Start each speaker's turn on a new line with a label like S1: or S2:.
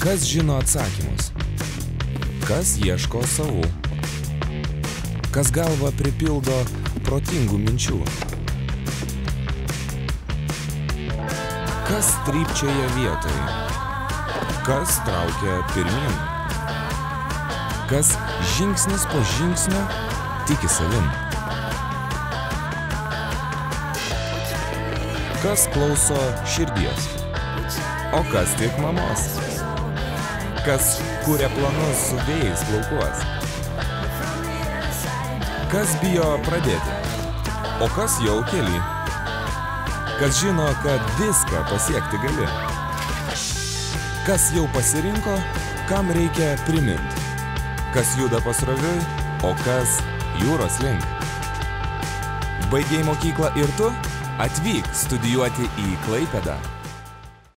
S1: Kas žino atsakymus? Kas ieško savų? Kas galvą pripildo protingų minčių? Kas trypčioja vietoj? Kas traukia pirmyn? Kas žingsnis po žingsnio tiki savim? Kas klauso širdies? O kas tik mamos? Kas kuria planus su vėjais plaukuos? Kas bijo pradėti? O kas jau keli? Kas žino, kad viską pasiekti gali? Kas jau pasirinko, kam reikia primint? Kas juda pasroviui, o kas jūros link? Baigei mokyklą ir tu? Atvyk studijuoti į Klaipėdą.